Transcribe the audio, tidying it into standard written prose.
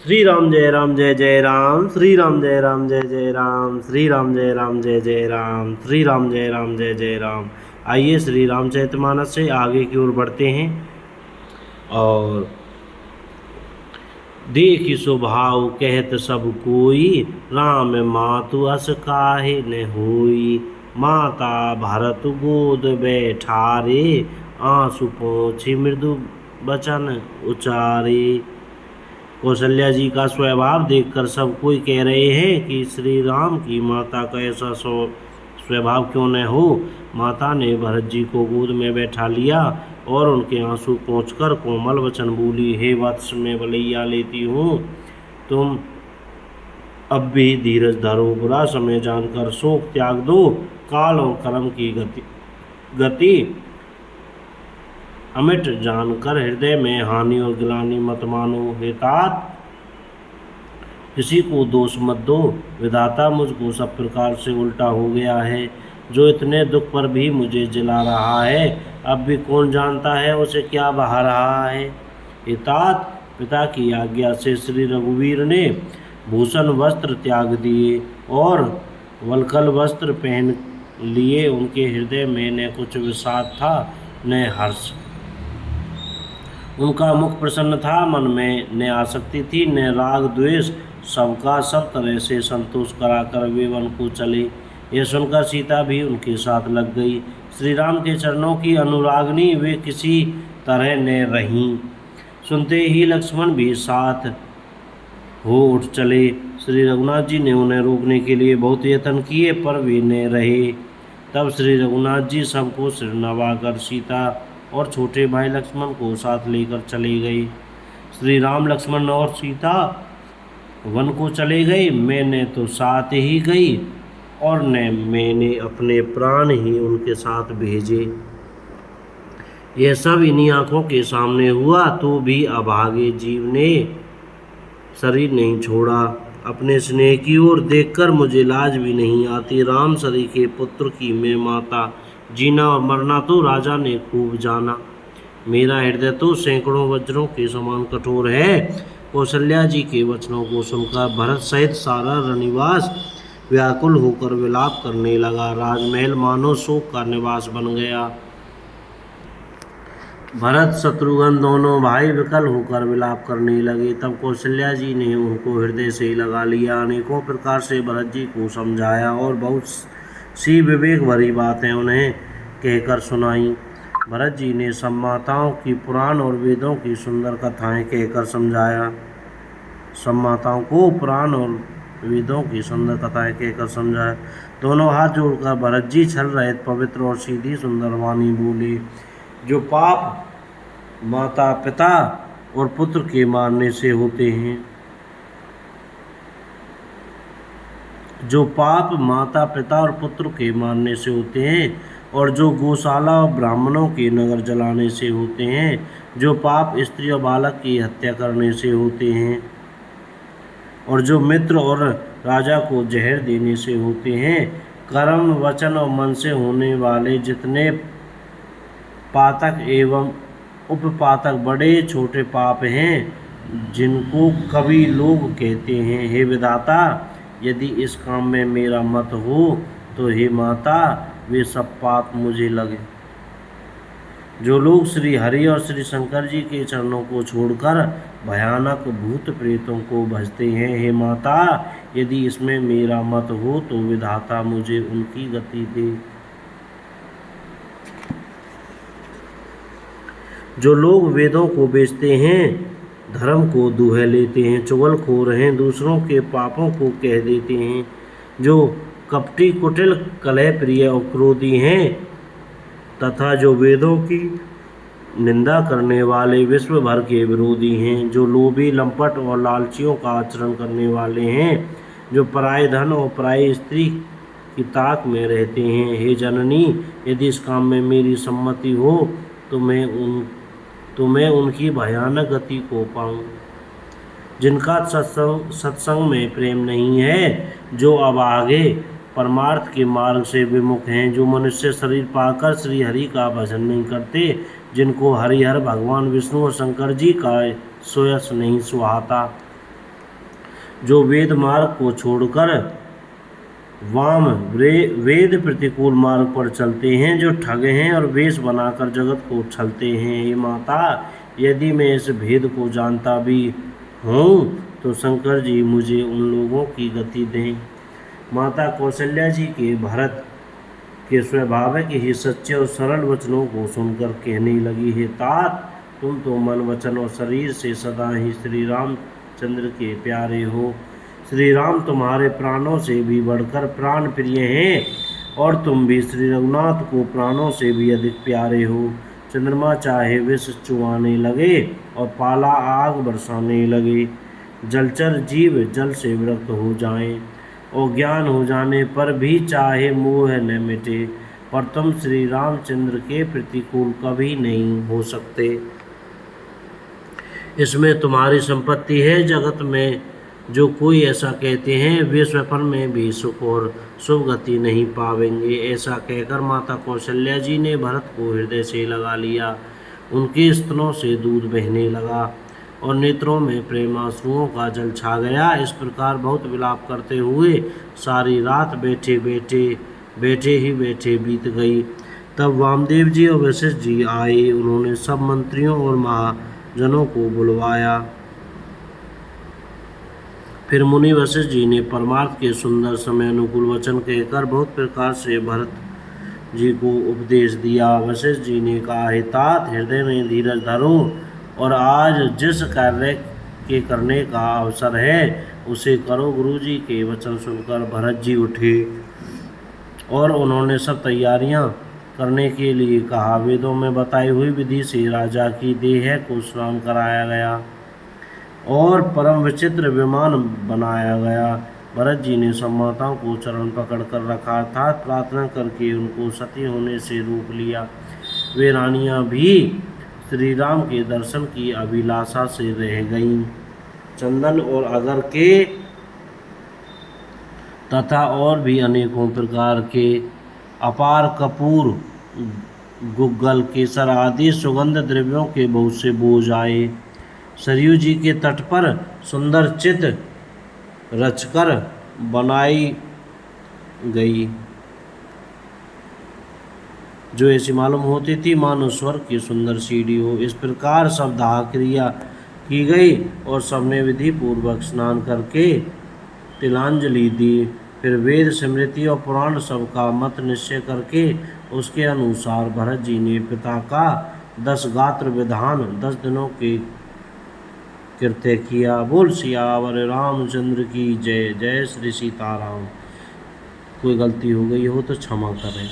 श्री राम जय राम जय जय राम, श्री राम जय राम जय जय राम, श्री राम जय राम जय जय राम, श्री राम जय राम जय जय राम। आइए श्री रामचरितमानस से आगे की ओर बढ़ते हैं। और देखि स्वभाव कहत सब कोई, राम मातु अस काहे न होई। माता भरत गोद बैठारे, आंसू पोंछे मृदु वचन उचारे। कौशल्या जी का स्वभाव देखकर सब कोई कह रहे हैं कि श्री राम की माता का ऐसा स्वभाव क्यों न हो। माता ने भरत जी को गोद में बैठा लिया और उनके आंसू पोंछकर कोमल वचन बोली, हे वत्स, मैं बलैया लेती हूँ, तुम अब भी धीरज धरो, बुरा समय जानकर शोक त्याग दो। काल और कर्म की गति अमिट जानकर हृदय में हानि और गिलानी मत मानो। हे तात, किसी को दोष मत दो, विधाता मुझको सब प्रकार से उल्टा हो गया है। जो इतने दुख पर भी मुझे जिला रहा है, अब भी कौन जानता है उसे क्या बहा रहा है। हे तात, पिता की आज्ञा से श्री रघुवीर ने भूषण वस्त्र त्याग दिए और वल्कल वस्त्र पहन लिए। उनके हृदय में न कुछ विषाद था न हर्ष। उनका मुख प्रसन्न था, मन में न आसक्ति थी न राग द्वेष। सबका सब तरह से संतोष कराकर वे वन को चले। यह सुनकर सीता भी उनके साथ लग गई। श्री राम के चरणों की अनुरागनी वे किसी तरह न रहीं। सुनते ही लक्ष्मण भी साथ हो उठ चले। श्री रघुनाथ जी ने उन्हें रोकने के लिए बहुत यत्न किए पर वे न रहे। तब श्री रघुनाथ जी सबको सिर नवाकर सीता और छोटे भाई लक्ष्मण को साथ लेकर चले गए। श्री राम, लक्ष्मण और सीता वन को चले गए। मैंने तो साथ ही गई और न मैंने अपने प्राण ही उनके साथ भेजे। यह सब इन्हीं आंखों के सामने हुआ तो भी अभागे जीव ने शरीर नहीं छोड़ा। अपने स्नेह की ओर देखकर मुझे लाज भी नहीं आती। राम सरी के पुत्र की मैं माता, जीना और मरना तो राजा ने खूब जाना। मेरा हृदय तो सैकड़ों वज्रों के समान कठोर है। कौशल्या जी के वचनों को सुनकर भरत सहित सारा रनिवास व्याकुल होकर विलाप करने लगा। राजमहल मानो शोक का निवास बन गया। भरत शत्रुघ्न दोनों भाई विकल होकर विलाप करने लगे। तब कौशल्या जी ने उनको हृदय से लगा लिया, अनेकों प्रकार से भरत जी को समझाया और बहुत सी विवेक भरी बातें उन्हें कहकर सुनाई। भरत जी ने सब माताओं की पुराण और वेदों की सुंदर कथाएं कहकर समझाया। सब माताओं को पुराण और वेदों की सुंदर कथाएं कहकर समझाया। दोनों हाथ जोड़कर भरत जी छल रहित पवित्र और सीधी सुंदर वाणी बोले, जो पाप माता पिता और पुत्र के मारने से होते हैं, जो पाप माता पिता और पुत्र के मारने से होते हैं, और जो गौशाला और ब्राह्मणों के नगर जलाने से होते हैं, जो पाप स्त्री और बालक की हत्या करने से होते हैं, और जो मित्र और राजा को जहर देने से होते हैं, कर्म वचन और मन से होने वाले जितने पातक एवं उपपातक बड़े छोटे पाप हैं, जिनको कवि लोग कहते हैं। हे विधाता, यदि इस काम में मेरा मत हो तो हे माता, वे सब पाप मुझे लगे। जो लोग श्री हरि और श्री शंकर जी के चरणों को छोड़कर भयानक भूत प्रेतों को भजते हैं, हे माता, यदि इसमें मेरा मत हो तो विधाता मुझे उनकी गति दे। जो लोग वेदों को बेचते हैं, धर्म को दुह लेते हैं, चुगलखोर हैं, दूसरों के पापों को कह देते हैं, जो कपटी कुटिल कलह प्रिय और क्रोधी हैं, तथा जो वेदों की निंदा करने वाले विश्व भर के विरोधी हैं, जो लोभी लंपट और लालचियों का आचरण करने वाले हैं, जो पराये धन और पराई स्त्री की ताक में रहते हैं, हे जननी, यदि इस काम में मेरी सम्मति हो तो मैं उनकी भयानक गति को पाऊं। जिनका सत्संग में प्रेम नहीं है, जो अभागे परमार्थ के मार्ग से विमुख हैं, जो मनुष्य शरीर पाकर श्री हरि का भजन नहीं करते, जिनको हरिहर भगवान विष्णु और शंकर जी का सोयस नहीं सुहाता, जो वेद मार्ग को छोड़कर वाम वेद प्रतिकूल मार्ग पर चलते हैं, जो ठग हैं और वेश बनाकर जगत को छलते हैं। हे माता, यदि मैं इस भेद को जानता भी हूँ तो शंकर जी मुझे उन लोगों की गति दें। माता कौशल्या जी के भरत के स्वाभाविक ही सच्चे और सरल वचनों को सुनकर कहने लगी, हे तात, तुम तो मन वचन और शरीर से सदा ही श्री रामचंद्र के प्यारे हो। श्री राम तुम्हारे प्राणों से भी बढ़कर प्राण प्रिय हैं और तुम भी श्री रघुनाथ को प्राणों से भी अधिक प्यारे हो। चंद्रमा चाहे विष चुआने लगे और पाला आग बरसाने लगे, जलचर जीव जल से विरक्त हो जाएं और ज्ञान हो जाने पर भी चाहे मोह न मिटे, पर तुम श्री रामचंद्र के प्रतिकूल कभी नहीं हो सकते। इसमें तुम्हारी संपत्ति है। जगत में जो कोई ऐसा कहते हैं वे स्वप्न में भी सुख और शुभ गति नहीं पावेंगे। ऐसा कहकर माता कौशल्या जी ने भरत को हृदय से लगा लिया। उनके स्तनों से दूध बहने लगा और नेत्रों में प्रेमाश्रुओं का जल छा गया। इस प्रकार बहुत विलाप करते हुए सारी रात बैठे बैठे बीत गई। तब वामदेव जी और वशिष्ठ जी आए। उन्होंने सब मंत्रियों और महाजनों को बुलवाया। फिर मुनि वशिष्ठ जी ने परमार्थ के सुंदर समय अनुकूल वचन कहकर बहुत प्रकार से भरत जी को उपदेश दिया। वशिष्ठ जी ने कहा, हे तात, हृदय में धीरज धरो और आज जिस कार्य के करने का अवसर है उसे करो। गुरु जी के वचन सुनकर भरत जी उठे और उन्होंने सब तैयारियां करने के लिए कहा। वेदों में बताई हुई विधि से राजा की देह को स्नान कराया गया और परम विचित्र विमान बनाया गया। भरत जी ने सब माताओं को चरण पकड़ कर रखा था, प्रार्थना करके उनको सती होने से रोक लिया। वे रानियां भी श्री राम के दर्शन की अभिलाषा से रह गईं। चंदन और अगर के तथा और भी अनेकों प्रकार के अपार कपूर, गुग्गल, केसर आदि सुगंध द्रव्यों के बहुत से बोझ आए। सरयू जी के तट पर सुंदर चित्र रचकर बनाई गई, जो ऐसी मालूम होती थी मानो स्वर्ग की सुंदर सीढ़ी हो। इस प्रकार सब दाह क्रिया की गई और सबने विधि पूर्वक स्नान करके तिलांजलि दी। फिर वेद स्मृति और पुराण सब का मत निश्चय करके उसके अनुसार भरत जी ने पिता का 10 गात्र विधान 10 दिनों के कृत्य किया। बोल सियावर रामचंद्र की जय। जय श्री सीताराम। कोई गलती हो गई हो तो क्षमा करें।